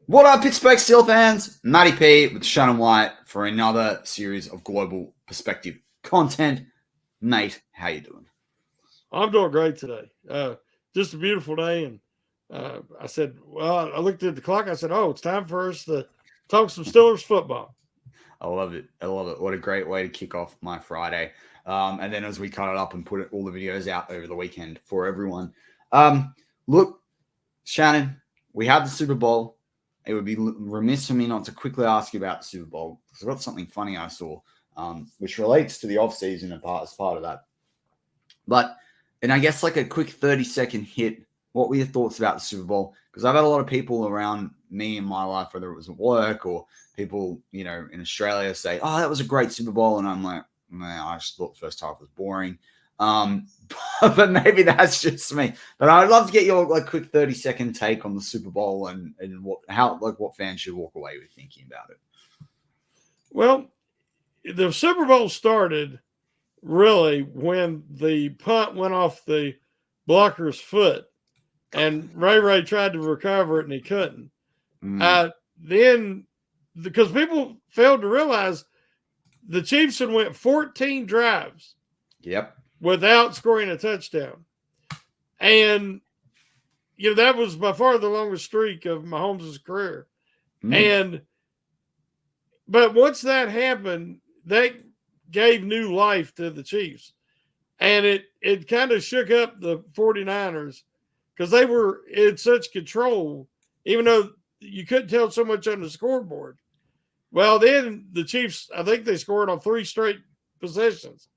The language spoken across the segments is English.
What up, Pittsburgh Steel fans? Matty P with Shannon White for another series of global perspective content. Mate, how you doing? I'm doing great today. Just a beautiful day, and I said, well, I looked at the clock. I said, oh, it's time for us to talk some Steelers football. I love it. I love it. What a great way to kick off my Friday. And then as we cut it up and put all the videos out over the weekend for everyone. Look, Shannon, we had the Super Bowl. It would be remiss for me not to quickly ask you about the Super Bowl because I've got something funny I saw, which relates to the offseason as part of that. But, and I guess like a quick 30-second hit, what were your thoughts about the Super Bowl? Because I've had a lot of people around me in my life, whether it was at work or people, in Australia say, oh, that was a great Super Bowl. And I'm like, man, I just thought the first half was boring. But maybe that's just me. But I'd love to get your quick 30-second take on the Super Bowl and what fans should walk away with thinking about it. Well, the Super Bowl started really when the punt went off the blocker's foot, and Ray tried to recover it and he couldn't. Then, because people failed to realize the Chiefs had went 14 drives. Yep. Without scoring a touchdown. And, that was by far the longest streak of Mahomes' career. But once that happened, that gave new life to the Chiefs. And it kind of shook up the 49ers because they were in such control, even though you couldn't tell so much on the scoreboard. Well, then the Chiefs, I think they scored on 3 straight possessions.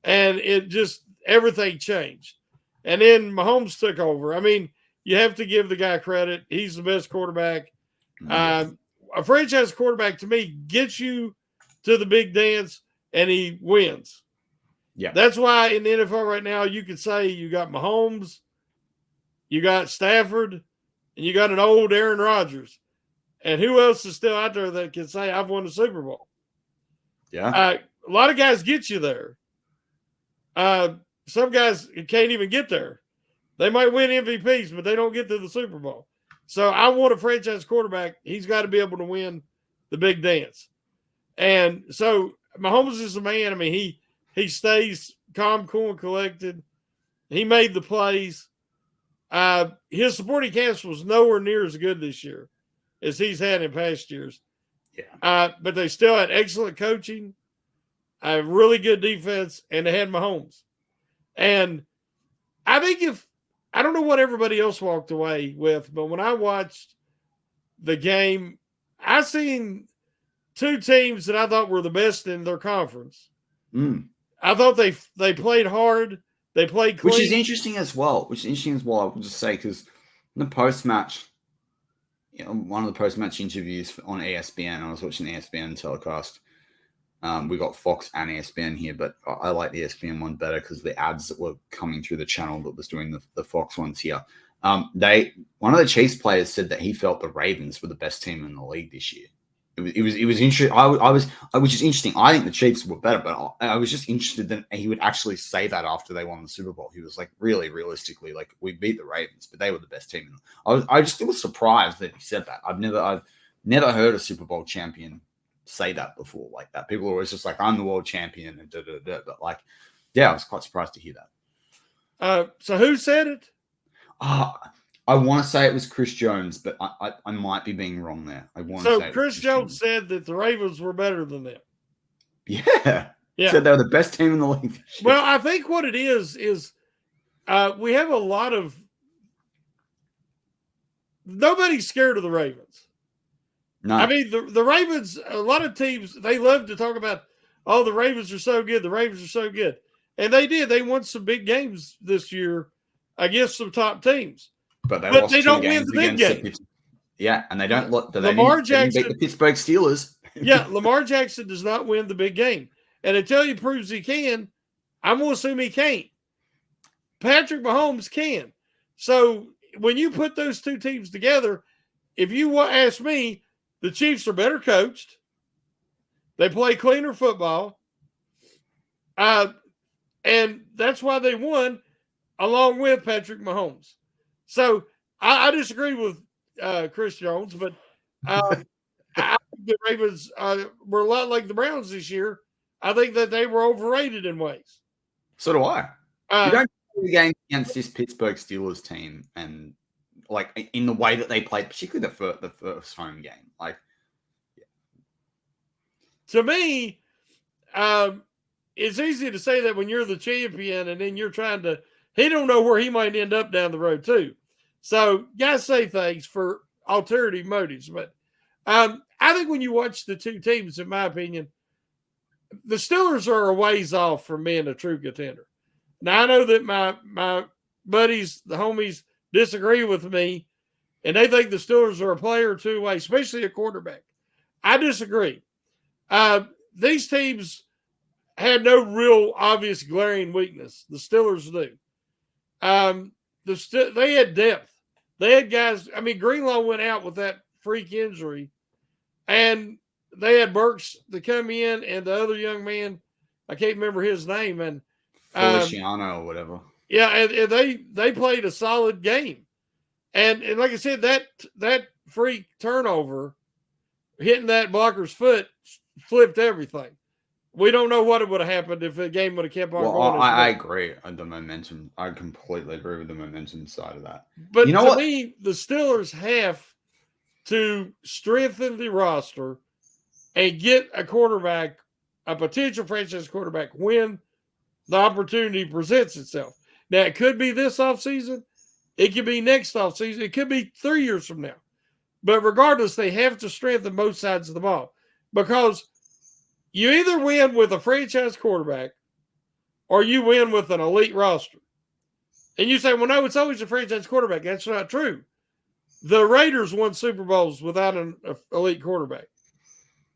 And it just, everything changed. And then Mahomes took over. I mean, you have to give the guy credit. He's the best quarterback. A franchise quarterback, to me, gets you to the big dance, and he wins. Yeah. That's why in the NFL right now, you could say you got Mahomes, you got Stafford, and you got an old Aaron Rodgers. And who else is still out there that can say, I've won the Super Bowl? Yeah. A lot of guys get you there. Some guys can't even get there. They might win MVPs, but they don't get to the Super Bowl. So I want a franchise quarterback. He's got to be able to win the big dance. And so Mahomes is a man. I mean, he stays calm, cool, and collected. He made the plays. His supporting cast was nowhere near as good this year as he's had in past years. Yeah. But they still had excellent coaching, a really good defense, and they had Mahomes. And I think I don't know what everybody else walked away with, but when I watched the game, I seen 2 teams that I thought were the best in their conference. I thought they played hard. They played clean. Which is interesting as well. I will just say, because in the post-match, one of the post-match interviews on ESPN, I was watching the ESPN telecast. We got Fox and ESPN here, but I like the ESPN one better because the ads that were coming through the channel that was doing the Fox ones here. One of the Chiefs players said that he felt the Ravens were the best team in the league this year. It was interesting. Which is interesting. I think the Chiefs were better, but I was just interested that he would actually say that after they won the Super Bowl. He was like, really realistically, like, we beat the Ravens, but they were the best team. I just was surprised that he said that. I've never heard a Super Bowl champion say that before like that. People are always just like, I'm the world champion, and but I was quite surprised to hear that. So who said it? I want to say it was Chris Jones, but I might be being wrong there. Chris Jones said that the Ravens were better than them. Yeah. Said they were the best team in the league. Well, I think what it is we have a lot of nobody's scared of the Ravens. No. I mean, the Ravens, a lot of teams, they love to talk about, oh, the Ravens are so good. The Ravens are so good. And they did. They won some big games this year against some top teams. But they don't win the big games. Yeah, and they don't look. Lamar Jackson beat the Pittsburgh Steelers. Yeah, Lamar Jackson does not win the big game. And until he proves he can, I'm going to assume he can't. Patrick Mahomes can. So when you put those 2 teams together, if you ask me, the Chiefs are better coached. They play cleaner football. And that's why they won, along with Patrick Mahomes. So I disagree with Chris Jones, but I think the Ravens were a lot like the Browns this year. I think that they were overrated in ways. So do I. You Uh, don't play the game against this Pittsburgh Steelers team and like in the way that they played, particularly the first home game. Like, to me, it's easy to say that when you're the champion and then you're trying to, he don't know where he might end up down the road too. So guys say things for ulterior motives. But I think when you watch the two teams, in my opinion, the Steelers are a ways off from being a true contender. Now I know that my buddies, the homies, disagree with me, and they think the Steelers are a player or two away, especially a quarterback. I disagree. These teams had no real obvious glaring weakness. The Steelers do. They had depth. They had guys. I mean, Greenlaw went out with that freak injury, and they had Burks to come in, and the other young man, I can't remember his name, and Feliciano or whatever. Yeah, and they played a solid game, and like I said, that freak turnover hitting that blocker's foot flipped everything. We don't know what would have happened if the game would have kept on going. I agree on the momentum. I completely agree with the momentum side of that. But you know to what? me, the Steelers have to strengthen the roster and get a quarterback, a potential franchise quarterback, when the opportunity presents itself. Now, it could be this offseason. It could be next offseason. It could be 3 years from now. But regardless, they have to strengthen both sides of the ball, because you either win with a franchise quarterback or you win with an elite roster. And you say, well, no, it's always a franchise quarterback. That's not true. The Raiders won Super Bowls without an elite quarterback.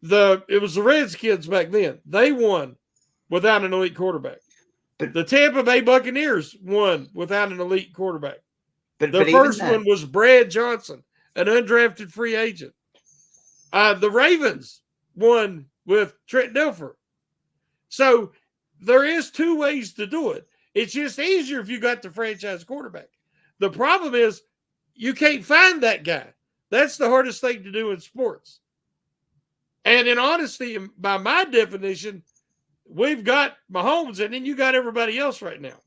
It was the Redskins back then. They won without an elite quarterback. But the Tampa Bay Buccaneers won without an elite quarterback. The first one was Brad Johnson, an undrafted free agent. The Ravens won with Trent Dilfer. So there is two ways to do it. It's just easier if you got the franchise quarterback. The problem is you can't find that guy. That's the hardest thing to do in sports. And in honesty, by my definition, we've got Mahomes, and then you got everybody else right now.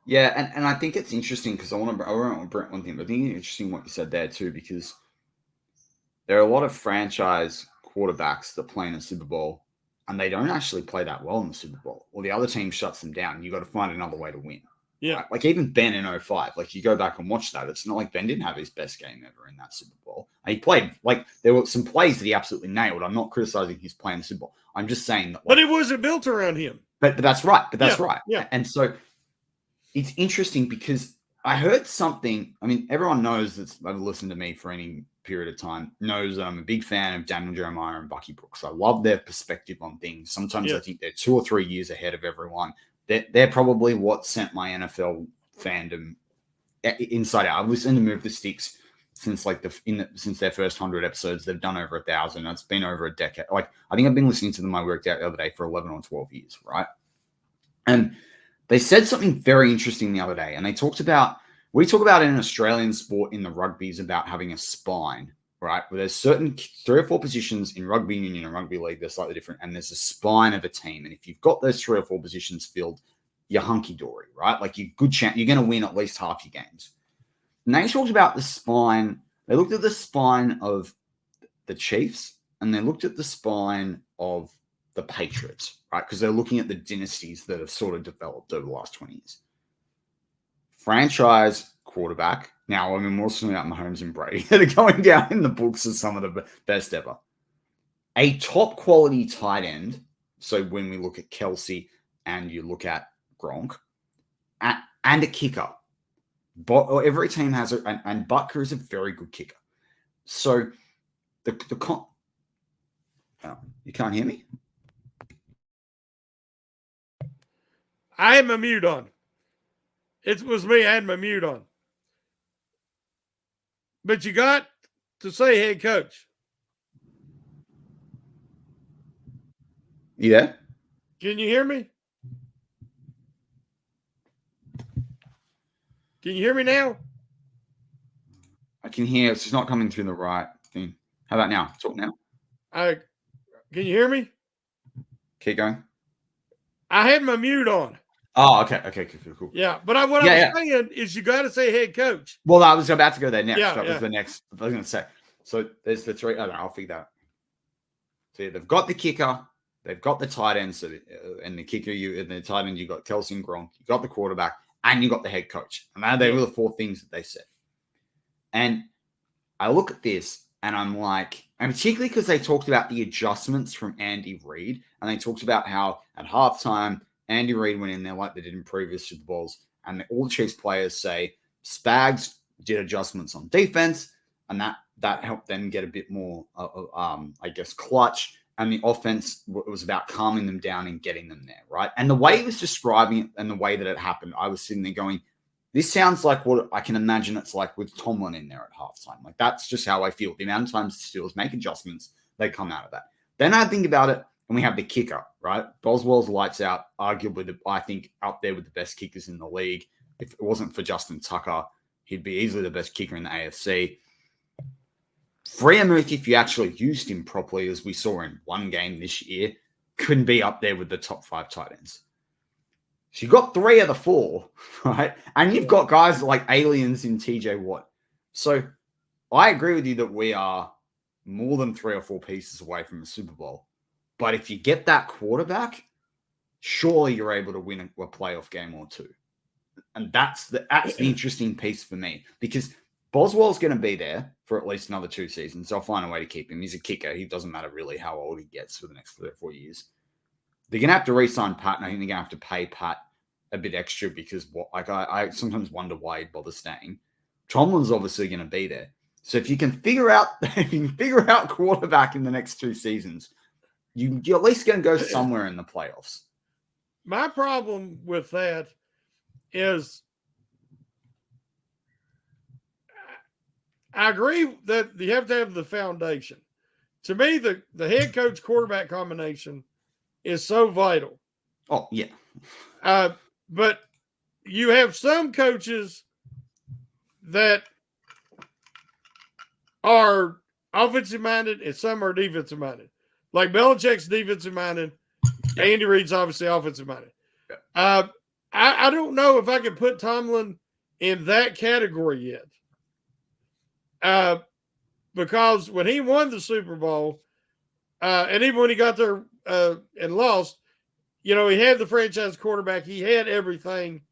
Yeah, and I think it's interesting because I want to bring one thing, but I think it's interesting what you said there too, because there are a lot of franchise quarterbacks that play in the Super Bowl and they don't actually play that well in the Super Bowl, or the other team shuts them down and you got to find another way to win. Yeah. Right? Like even Ben in 05, like you go back and watch that, it's not like Ben didn't have his best game ever in that Super Bowl. He played, like there were some plays that he absolutely nailed. I'm not criticizing his play in the Super Bowl. I'm just saying that. Like, but it wasn't built around him. But that's right. But that's right. Yeah. And so it's interesting because I heard something. I mean, everyone knows that's ever listened to me for any period of time knows that I'm a big fan of Daniel Jeremiah and Bucky Brooks. I love their perspective on things. Sometimes I think they're 2 or 3 years ahead of everyone. They're probably what sent my NFL fandom inside out. I've listened to Move the Sticks since since their first 100 episodes. They've done over 1,000. It's been over a decade. Like I think I've been listening to them. I worked out the other day for 11 or 12 years, right? And they said something very interesting the other day, and we talk about it in Australian sport in the rugbies about having a spine, right? Where there's certain 3 or 4 positions in rugby union and rugby league, they're slightly different, and there's a spine of a team. And if you've got those 3 or 4 positions filled, you're hunky-dory, right? Like you're going to win at least half your games. And they talked about the spine. They looked at the spine of the Chiefs, and they looked at the spine of the Patriots, right? Because they're looking at the dynasties that have sort of developed over the last 20 years. Franchise quarterback. Now, I mean, we're also about Mahomes and Brady that are going down in the books as some of the best ever. A top quality tight end. So when we look at Kelsey and you look at Gronk, and a kicker. But every team has and Butker is a very good kicker. So oh, you can't hear me? I had my mute on. It was me. I had my mute on. But you got to say head coach. Yeah. Can you hear me? Can you hear me now? I can hear. It's just not coming through the right thing. How about now? Talk now. Can you hear me? Keep going. I had my mute on. Oh, okay. Cool. Yeah, but I was saying is you got to say head coach. Well, I was about to go there next. Yeah, that was the next. I was going to say. So there's the three. I don't know. I'll figure that out. So they've got the kicker, they've got the tight end, and the kicker, and the tight end, you got Kelsey and Gronk, you got the quarterback, and you got the head coach. And they were the four things that they said. And I look at this, and I'm like, and particularly because they talked about the adjustments from Andy Reid, and they talked about how at halftime, Andy Reid went in there like they did in previous Super Bowls, and all the Chiefs players say Spags did adjustments on defense, and that helped them get a bit more, I guess, clutch. And the offense was about calming them down and getting them there, right? And the way he was describing it and the way that it happened, I was sitting there going, this sounds like what I can imagine it's like with Tomlin in there at halftime. Like, that's just how I feel. The amount of times the Steelers make adjustments, they come out of that. Then I think about it, and we have the kicker, right? Boswell's lights out, arguably, I think, up there with the best kickers in the league. If it wasn't for Justin Tucker, he'd be easily the best kicker in the AFC. Freiermuth, if you actually used him properly, as we saw in one game this year, couldn't be up there with the top 5 tight ends. So you've got 3 of the 4, right? And you've got guys like aliens in TJ Watt. So I agree with you that we are more than 3 or 4 pieces away from a Super Bowl. But if you get that quarterback, surely you're able to win a playoff game or 2. And that's the interesting piece for me, because Boswell's going to be there for at least another 2 seasons. They'll find a way to keep him. He's a kicker. He doesn't matter really how old he gets for the next 3 or 4 years. They're going to have to re-sign Pat, and I think they're going to have to pay Pat a bit extra because I sometimes wonder why he'd bother staying. Tomlin's obviously going to be there. So if you can figure out quarterback in the next 2 seasons, you're at least going to go somewhere in the playoffs. My problem with that is I agree that you have to have the foundation. To me, the head coach quarterback combination is so vital. Oh, yeah. But you have some coaches that are offensive minded and some are defensive minded. Like Belichick's defensive minded. Andy Reid's obviously offensive minded. I don't know if I could put Tomlin in that category yet. Because when he won the Super Bowl, and even when he got there and lost, he had the franchise quarterback. He had everything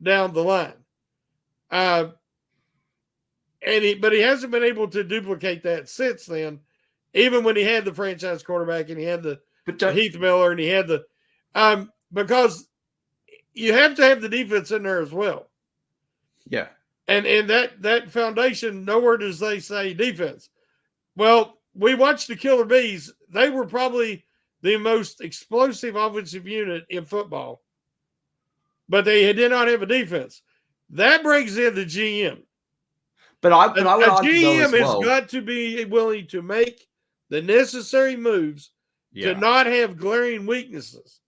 down the line. But he hasn't been able to duplicate that since then, even when he had the franchise quarterback and he had the Heath Miller and he had the because you have to have the defense in there as well. Yeah. And that foundation, nowhere does they say defense. Well, we watched the Killer Bees. They were probably the most explosive offensive unit in football, but they did not have a defense. That brings in the GM. But I would argue GM as well, has got to be willing to make the necessary moves to not have glaring weaknesses.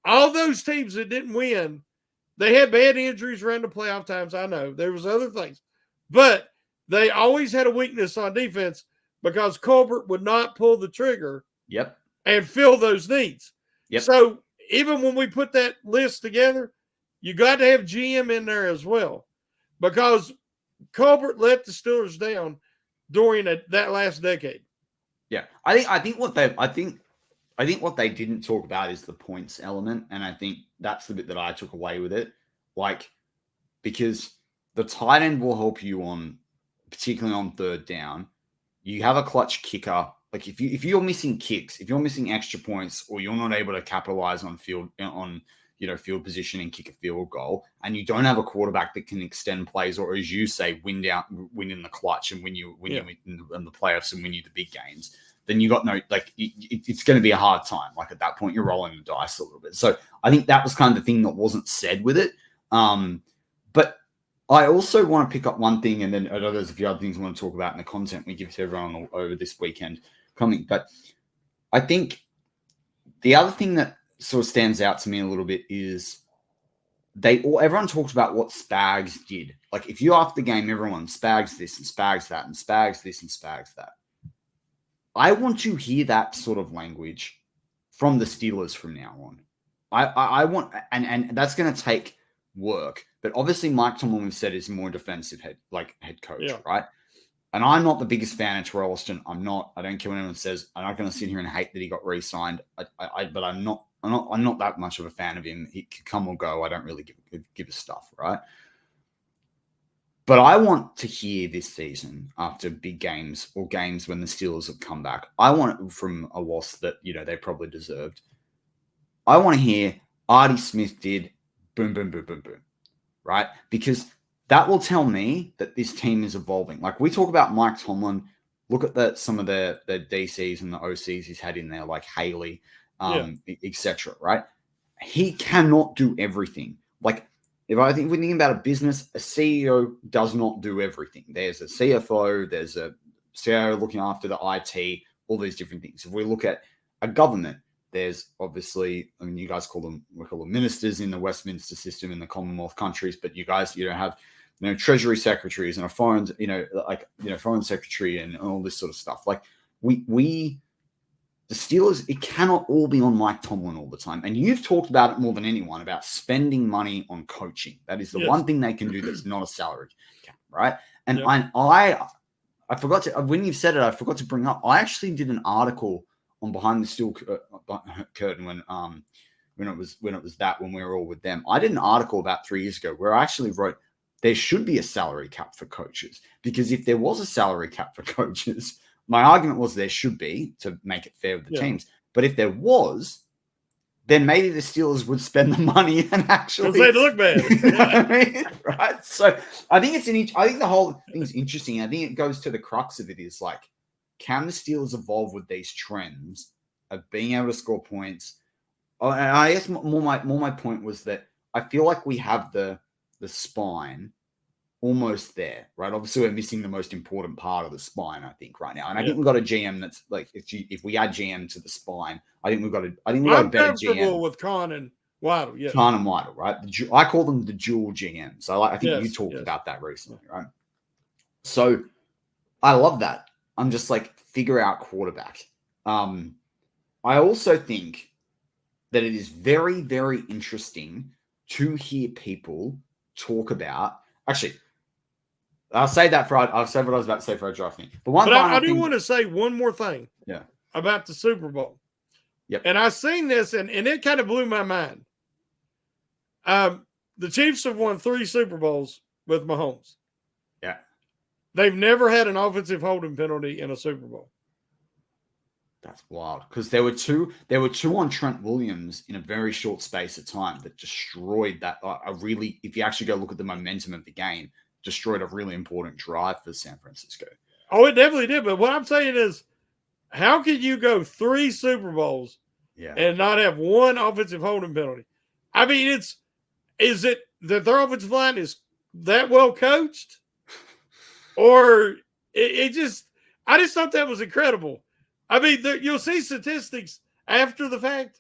All those teams that didn't win, they had bad injuries around the playoff times. I know there was other things, but they always had a weakness on defense because Colbert would not pull the trigger. Yep. And fill those needs. Yep. So even when we put that list together, you got to have GM in there as well, because Colbert let the Steelers down during that last decade. Yeah, I think what they didn't talk about is the points element, and I think that's the bit that I took away with it. Like, because the tight end will help you particularly on 3rd down. You have a clutch kicker. Like, if you're missing kicks, if you're missing extra points, or you're not able to capitalize on field position and kick a field goal, and you don't have a quarterback that can extend plays, or as you say, win in the clutch and win in the playoffs and win you the big games, then you got it's going to be a hard time. Like, at that point, you're rolling the dice a little bit. So I think that was kind of the thing that wasn't said with it. But I also want to pick up one thing, and then I know there's a few other things I want to talk about in the content we give to everyone over this weekend coming. But I think the other thing that sort of stands out to me a little bit is everyone talks about what Spags did. Like, if you after the game, everyone Spags this and Spags that and Spags this and Spags that. I want to hear that sort of language from the Steelers from now on. I want, and that's going to take work. But obviously, Mike Tomlin, we've said, is more defensive head coach, right? And I'm not the biggest fan of Terrell Austin. I'm not. I don't care what anyone says. I'm not going to sit here and hate that he got re-signed. But I'm not that much of a fan of him. He could come or go. I don't really give a stuff, right? But I want to hear this season after big games or games when the Steelers have come back. I want it from a loss that, they probably deserved. I want to hear Artie Smith did boom, boom, boom, boom, boom, right? Because that will tell me that this team is evolving. Like we talk about Mike Tomlin, look at some of the DCs and the OCs he's had in there, like Haley, etc. Right? He cannot do everything. Like if we're thinking about a business, a CEO does not do everything. There's a CFO, there's a CIO looking after the IT, all these different things. If we look at a government, there's obviously, you guys we call them ministers in the Westminster system in the Commonwealth countries, but you guys, have, treasury secretaries and a foreign, foreign secretary and all this sort of stuff. Like the Steelers, it cannot all be on Mike Tomlin all the time. And you've talked about it more than anyone about spending money on coaching. That is the one thing they can do that's not a salary cap, right? And I forgot to, when you've said it, I forgot to bring up, I actually did an article on Behind the Steel Curtain when we were all with them. I did an article about 3 years ago where I actually wrote there should be a salary cap for coaches, because if there was a salary cap for coaches, my argument was there should be to make it fair with the teams. But if there was, then maybe the Steelers would spend the money and actually they'd look bad. You know what I mean? Right? So I think I think the whole thing's interesting. I think it goes to the crux of it is like, can the Steelers evolve with these trends of being able to score points? And I guess more my point was that I feel like we have the spine almost there, right? Obviously, we're missing the most important part of the spine, I think, right now. And I think we've got a GM that's like, if we add GM to the spine, I think we've got a better GM with Khan and Waddle. Yeah, Khan and Waddle, right? I call them the dual GM. So I think you talked about that recently, right? So I love that. I'm just like, figure out quarterback. I also think that it is very, very interesting to hear people talk about. Actually, I'll say that I'll say what I was about to say for a draft thing. But I do want to say one more thing. Yeah. About the Super Bowl. Yep. And I seen this and it kind of blew my mind. The Chiefs have won 3 Super Bowls with Mahomes. Yeah. They've never had an offensive holding penalty in a Super Bowl. That's wild, because there were two on Trent Williams in a very short space of time that destroyed that. If you actually go look at the momentum of the game, destroyed a really important drive for San Francisco. Oh, it definitely did. But what I'm saying is, how can you go 3 Super Bowls and not have one offensive holding penalty? I mean, is it that their offensive line is that well coached, or I just thought that was incredible. I mean, you'll see statistics after the fact,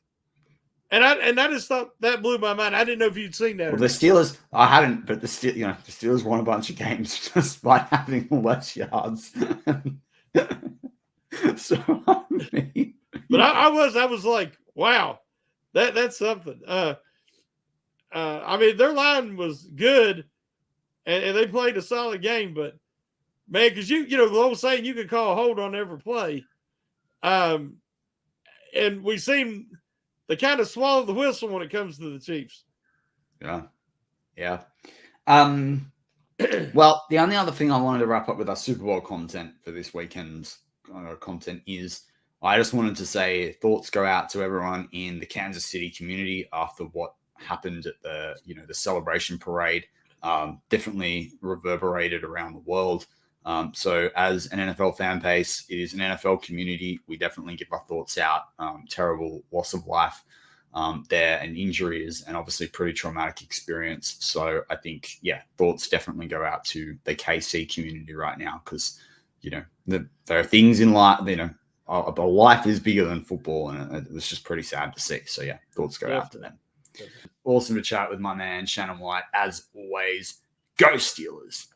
and I just thought that blew my mind. I didn't know if you'd seen that. Well, the Steelers, I hadn't, but the Steelers won a bunch of games despite having less yards. So, I mean, but I was like, wow, that's something. I mean, their line was good, and they played a solid game. But man, because the old saying, you can call a hold on every play. And we seem to kind of swallow the whistle when it comes to the Chiefs. Yeah. Well, the only other thing I wanted to wrap up with our Super Bowl content for this weekend's content is I just wanted to say thoughts go out to everyone in the Kansas City community after what happened at the celebration parade. Definitely reverberated around the world. So as an NFL fan base, it is an NFL community. We definitely give our thoughts out. Terrible loss of life there and injuries, and obviously pretty traumatic experience. So I think, thoughts definitely go out to the KC community right now, because, there are things in life, a life is bigger than football, and it was just pretty sad to see. So thoughts go out to them. Awesome to chat with my man, Shannon White. As always, go Steelers.